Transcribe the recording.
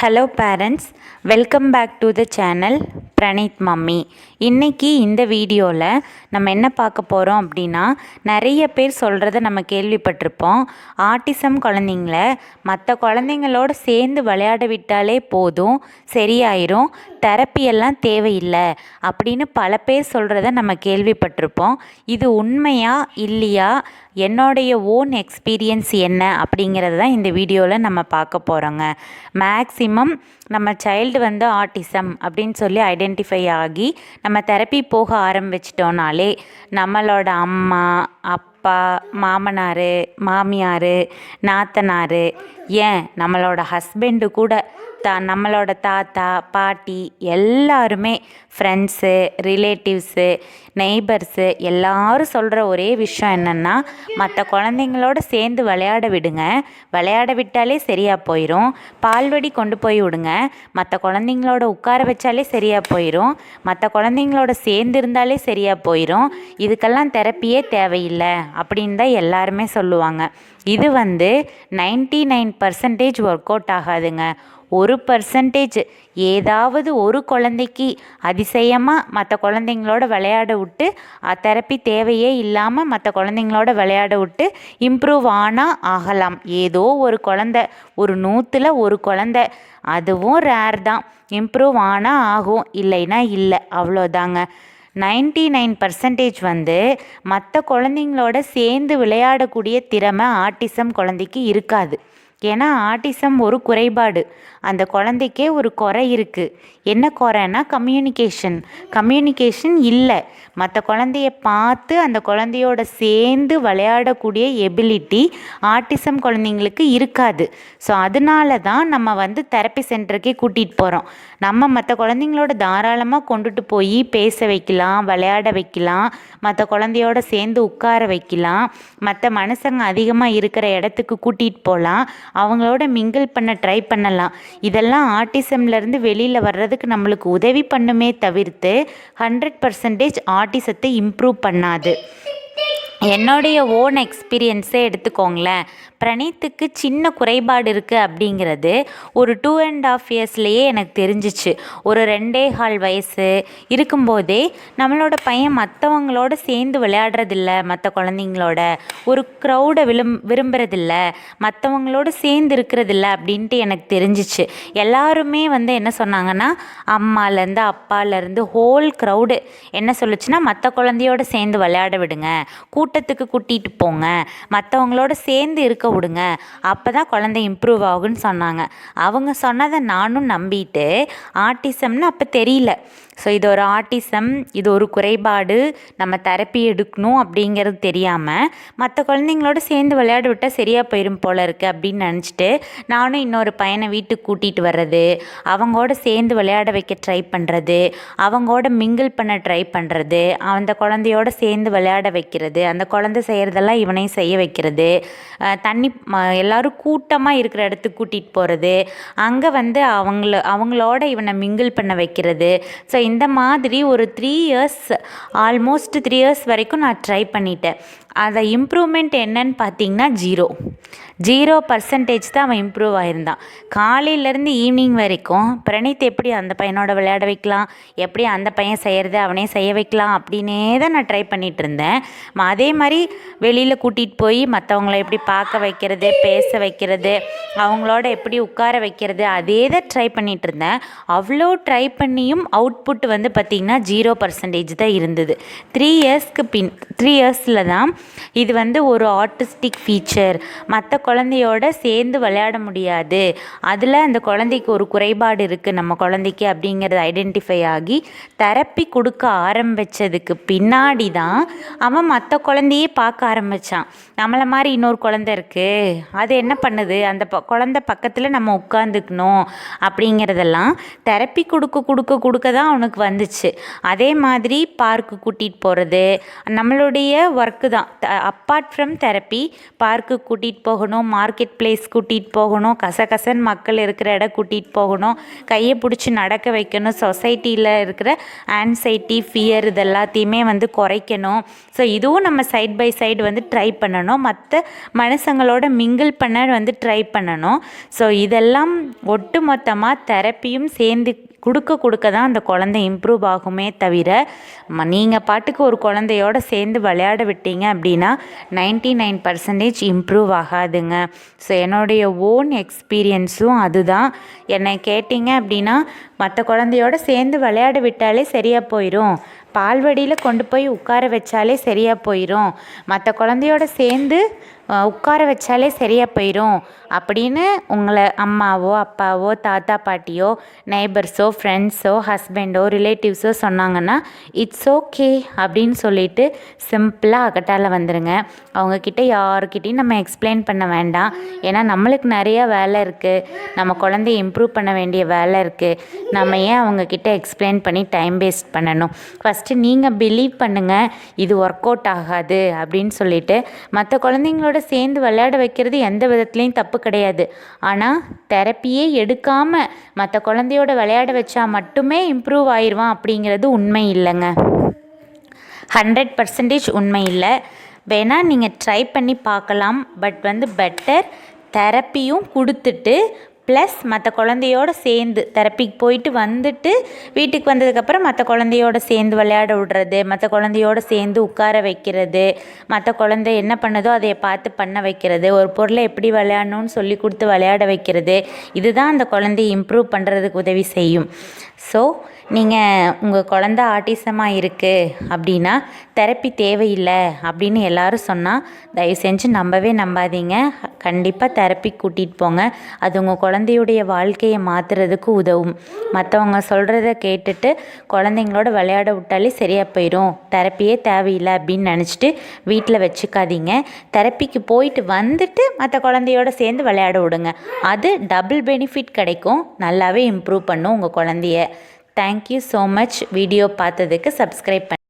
Hello parents, welcome back to the channel Praneeth mummy. இன்றைக்கி இந்த வீடியோவில் நம்ம என்ன பார்க்க போகிறோம் அப்படின்னா, நிறைய பேர் சொல்கிறத நம்ம கேள்விப்பட்டிருப்போம். ஆட்டிசம் குழந்தைங்கள மற்ற குழந்தைங்களோடு சேர்ந்து விளையாட விட்டாலே போதும், சரியாயிரும், தெரப்பியெல்லாம் தேவையில்லை அப்படின்னு பல பேர் சொல்கிறத நம்ம கேள்விப்பட்டிருப்போம். இது உண்மையா இல்லையா, என்னுடைய ஓன் எக்ஸ்பீரியன்ஸ் என்ன அப்படிங்கிறது தான் இந்த வீடியோவில் நம்ம பார்க்க போகிறோங்க. மேக்ஸிமம் நம்ம சைல்டு வந்து ஆட்டிசம் அப்படின்னு சொல்லி ஐடென்டிஃபை ஆகி நம்ம தெரப்பி போக ஆரம்பிச்சிட்டோனாலே நம்மளோட அம்மா, அப்பா, மாமனார், மாமியார், நாத்தனார், ஏன் நம்மளோட ஹஸ்பண்டு கூட நம்மளோட தாத்தா, பாட்டி எல்லாருமே, ஃப்ரெண்ட்ஸு, ரிலேட்டிவ்ஸு, நெய்பர்ஸு எல்லாரும் சொல்கிற ஒரே விஷயம் என்னென்னா, மற்ற குழந்தைங்களோட சேர்ந்து விளையாட விடுங்க, விளையாட விட்டாலே சரியாக போயிடும். பால்வடி கொண்டு போய் விடுங்க, மற்ற குழந்தைங்களோட உட்கார வச்சாலே சரியாக போயிடும், மற்ற குழந்தைங்களோட சேர்ந்து இருந்தாலே சரியாக போயிடும், இதுக்கெல்லாம் தெரப்பியே தேவையில்லை அப்படின்னு தான் எல்லாருமே சொல்லுவாங்க. இது வந்து 99% ஒர்க் அவுட் ஆகாதுங்க. 1% ஏதாவது ஒரு குழந்தைக்கு அதிசயமாக மற்ற குழந்தைங்களோட விளையாட விட்டு தெரப்பி தேவையே இல்லாமல் மற்ற குழந்தைங்களோட விளையாட விட்டு இம்ப்ரூவ் ஆனால் ஆகலாம். ஏதோ ஒரு குழந்தை, ஒரு 100ல் ஒரு குழந்தை, அதுவும் ரேர் தான், இம்ப்ரூவ் ஆனால் ஆகும், இல்லைன்னா இல்லை, அவ்வளோதாங்க. 99% வந்து மற்ற குழந்தைங்களோட சேர்ந்து விளையாடக்கூடிய திறமை ஆட்டிசம் குழந்தைக்கு இருக்காது. ஏன்னா ஆட்டிசம் ஒரு குறைபாடு, அந்த குழந்தைக்கே ஒரு குறை இருக்குது. என்ன குறைன்னா கம்யூனிகேஷன் இல்லை. மற்ற குழந்தைய பார்த்து அந்த குழந்தையோட சேர்ந்து விளையாடக்கூடிய எபிலிட்டி ஆட்டிசம் குழந்தைங்களுக்கு இருக்காது. ஸோ அதனால தான் நம்ம வந்து தெரப்பி சென்டருக்கே கூட்டிகிட்டு போகிறோம். நம்ம மற்ற குழந்தைங்களோட தாராளமாக கொண்டுட்டு போய் பேச வைக்கலாம், விளையாட வைக்கலாம், மற்ற குழந்தையோட சேர்ந்து உட்கார வைக்கலாம், மற்ற மனுஷங்க அதிகமாக இருக்கிற இடத்துக்கு கூட்டிகிட்டு போகலாம், அவங்களோட மிங்கிள் பண்ண ட்ரை பண்ணலாம். இதெல்லாம் ஆட்டிசம்லேருந்து வெளியில் வர்றதுக்கு நம்மளுக்கு உதவி பண்ணுமே தவிர்த்து 100% ஆட்டிசத்தை இம்ப்ரூவ் பண்ணாது. என்னுடைய ஓன் எக்ஸ்பீரியன்ஸே எடுத்துக்கோங்களேன். பிரணீத்துக்கு சின்ன குறைபாடு இருக்குது அப்படிங்கிறது ஒரு 2.5 இயர்ஸ்லேயே எனக்கு தெரிஞ்சிச்சு. ஒரு 2.25 வயசு இருக்கும்போதே நம்மளோட பையன் மற்றவங்களோட சேர்ந்து விளையாடுறதில்ல, மற்ற குழந்தைங்களோட ஒரு க்ரௌடை விரும்புறதில்ல, மற்றவங்களோட சேர்ந்து இருக்கிறதில்ல அப்படின்ட்டு எனக்கு தெரிஞ்சிச்சு. எல்லாருமே வந்து என்ன சொன்னாங்கன்னா, அம்மாலேருந்து அப்பாலேருந்து ஹோல் க்ரௌடு என்ன சொல்லுச்சுன்னா, மற்ற குழந்தையோட சேர்ந்து விளையாட விடுங்க, கூட்டத்துக்கு கூட்டிகிட்டு போங்க, மற்றவங்களோட சேர்ந்து இருக்க விடுங்க, அப்போ தான் குழந்தை இம்ப்ரூவ் ஆகுன்னு சொன்னாங்க. அவங்க சொன்னதை நானும் நம்பிட்டு, ஆட்டிசம்னு அப்போ தெரியல. ஸோ இது ஒரு ஆட்டிசம், இது ஒரு குறைபாடு, நம்ம தெரப்பி எடுக்கணும் அப்படிங்கிறது தெரியாமல் மற்ற குழந்தைங்களோட சேர்ந்து விளையாட விட்டால் சரியாக போயிடும் போல இருக்குது அப்படின்னு நினச்சிட்டு நானும் இன்னொரு பையனை வீட்டுக்கு கூட்டிகிட்டு வர்றது, அவங்களோட சேர்ந்து விளையாட வைக்க ட்ரை பண்ணுறது, அவங்களோட மிங்கிள் பண்ண ட்ரை பண்ணுறது, அந்த குழந்தையோட சேர்ந்து விளையாட வைக்கிறது, அந்த குழந்தை செய்கிறதெல்லாம் இவனையும் செய்ய வைக்கிறது, எல்லோரும் கூட்டமாக இருக்கிற இடத்துக்கு கூட்டிகிட்டு போகிறது, அங்கே வந்து அவங்களோட இவனை மிங்கிள் பண்ண வைக்கிறது. ஸோ இந்த மாதிரி ஒரு 3 இயர்ஸ், ஆல்மோஸ்ட் 3 இயர்ஸ் வரைக்கும் நான் ட்ரை பண்ணிட்டேன். அதை இம்ப்ரூவ்மெண்ட் என்னன்னு பார்த்தீங்கன்னா 0% தான் அவன் இம்ப்ரூவ் ஆகியிருந்தான். காலையிலேருந்து ஈவினிங் வரைக்கும் பிரணீத் எப்படி அந்த பையனோட விளையாட வைக்கலாம், எப்படி அந்த பையன் செய்கிறது அவனே செய்ய வைக்கலாம் அப்படின்னே தான் நான் ட்ரை பண்ணிகிட்டு இருந்தேன். அதே மாதிரி வெளியில் கூட்டிகிட்டு போய் மற்றவங்கள எப்படி பார்க்க வைக்கிறது, பேச வைக்கிறது, அவங்களோட எப்படி உட்கார வைக்கிறது, அதே தான் ட்ரை பண்ணிகிட்டு இருந்தேன். அவ்வளோ ட்ரை பண்ணியும் அவுட்புட் வந்து பார்த்திங்கன்னா 0% தான் இருந்தது. 3 இயர்ஸில் தான் இது வந்து ஒரு ஆட்டிஸ்டிக் ஃபீச்சர், மற்ற குழந்தையோட சேர்ந்து விளையாட முடியாது, அதில் அந்த குழந்தைக்கு ஒரு குறைபாடு இருக்குது நம்ம குழந்தைக்கு அப்படிங்கிறது ஐடென்டிஃபை ஆகி தெரப்பி கொடுக்க ஆரம்பித்ததுக்கு பின்னாடி தான் அவன் மற்ற குழந்தையே பார்க்க ஆரம்பித்தான். நம்மளை மாதிரி இன்னொரு குழந்தை இருக்குது, அது என்ன பண்ணுது, அந்த குழந்தை பக்கத்தில் நம்ம உட்காந்துக்கணும் அப்படிங்கிறதெல்லாம் தெரப்பி கொடுக்க தான் அவனுக்கு வந்துச்சு. அதே மாதிரி பார்க்கு கூட்டிகிட்டு போகிறது நம்மளுடைய ஒர்க்கு தான். அப்பார்ட் ஃப்ரம் தெரப்பி பார்க்கு கூட்டிகிட்டு போகணும், மார்க்கெட் பிளேஸ் கூட்டிகிட்டு போகணும், கசகசன் மக்கள் இருக்கிற இடம் கூட்டிகிட்டு போகணும், கையை பிடிச்சி நடக்க வைக்கணும், சொசைட்டியில் இருக்கிற ஆன்சைட்டி ஃபியர் இது எல்லாத்தையுமே வந்து குறைக்கணும். ஸோ இதுவும் நம்ம சைட் பை சைடு வந்து ட்ரை பண்ணணும், மற்ற மனுஷங்களோட மிங்கிள் பண்ண வந்து ட்ரை பண்ணணும். ஸோ இதெல்லாம் ஒட்டு மொத்தமாக தெரப்பியும் சேர்ந்து கொடுக்க தான் அந்த குழந்தை இம்ப்ரூவ் ஆகுமே தவிர நீங்கள் பாட்டுக்கு ஒரு குழந்தையோட சேர்ந்து விளையாட விட்டீங்க அப்படின்னா 99% இம்ப்ரூவ் ஆகாதுங்க. ஸோ என்னுடைய ஓன் எக்ஸ்பீரியன்ஸும் அதுதான். என்னை கேட்டிங்க அப்படின்னா மற்ற குழந்தையோட சேர்ந்து விளையாட விட்டாலே சரியாக போயிடும், பால்வடியில் கொண்டு போய் உட்கார வச்சாலே சரியாக போயிடும், மற்ற குழந்தையோட சேர்ந்து உட்கார வச்சாலே சரியாக போயிடும் அப்படின்னு உங்களை அம்மாவோ அப்பாவோ தாத்தா பாட்டியோ நெய்பர்ஸோ ஃப்ரெண்ட்ஸோ ஹஸ்பண்டோ ரிலேட்டிவ்ஸோ சொன்னாங்கன்னா இட்ஸ் ஓகே அப்படின்னு சொல்லிட்டு சிம்பிளாக அகட்டால வந்துடுங்க. அவங்கக்கிட்ட யாருக்கிட்டையும் நம்ம எக்ஸ்பிளைன் பண்ண வேண்டாம். ஏன்னா நம்மளுக்கு நிறையா வேலை இருக்குது, நம்ம குழந்தைய இம்ப்ரூவ் பண்ண வேண்டிய வேலை இருக்குது. நம்ம ஏன் அவங்கக்கிட்ட எக்ஸ்பிளைன் பண்ணி டைம் வேஸ்ட் பண்ணணும்? ஃபஸ்ட்டு நீங்கள் பிலீவ் பண்ணுங்கள் இது ஒர்க் அவுட் ஆகாது அப்படின்னு சொல்லிட்டு. மற்ற குழந்தைங்களோட சேர்ந்து விளையாட வைக்கிறது எந்த விதத்துலேயும் தப்பு கிடையாது. ஆனால் தெரப்பியே எடுக்காமல் மற்ற குழந்தையோட விளையாட வச்சா மட்டுமே இம்ப்ரூவ் ஆயிடுவான் அப்படிங்கிறது உண்மை இல்லைங்க. 100% உண்மை இல்லை. வேணால் நீங்கள் ட்ரை பண்ணி பார்க்கலாம். பட் வந்து பெட்டர் தெரப்பியும் கொடுத்துட்டு ப்ளஸ் மற்ற குழந்தையோடு சேர்ந்து தெரப்பிக்கு போயிட்டு வந்துட்டு வீட்டுக்கு வந்ததுக்கப்புறம் மற்ற குழந்தையோடு சேர்ந்து விளையாட விடுறது, மற்ற குழந்தையோடு சேர்ந்து உட்கார வைக்கிறது, மற்ற குழந்தை என்ன பண்ணுதோ அதை பார்த்து பண்ண வைக்கிறது, ஒரு பொருளை எப்படி விளையாடணும்னு சொல்லி கொடுத்து விளையாட வைக்கிறது, இதுதான் அந்த குழந்தையை இம்ப்ரூவ் பண்ணுறதுக்கு உதவி செய்யும். ஸோ நீங்கள் உங்கள் குழந்த ஆட்டிசமாக இருக்குது அப்படின்னா தெரப்பி தேவையில்லை அப்படின்னு எல்லோரும் சொன்னால் தயவு செஞ்சு நம்பவே நம்பாதீங்க. கண்டிப்பாக தெரப்பி கூட்டிகிட்டு போங்க. அது உங்கள் குழந்தையுடைய வாழ்க்கையை மாற்றுறதுக்கு உதவும். மற்றவங்க சொல்கிறத கேட்டுட்டு குழந்தைங்களோட விளையாட விட்டாலே சரியாக போயிடும், தெரப்பியே தேவையில்லை அப்படின்னு நினச்சிட்டு வீட்டில் வச்சுக்காதீங்க. தெரப்பிக்கு போயிட்டு வந்துட்டு மற்ற குழந்தையோட சேர்ந்து விளையாட விடுங்க. அது டபுள் பெனிஃபிட் கிடைக்கும், நல்லாவே இம்ப்ரூவ் பண்ணும் உங்கள் குழந்தைய. Thank you so much. வீடியோ பார்த்ததுக்கு சப்ஸ்கிரைப் பண்ணி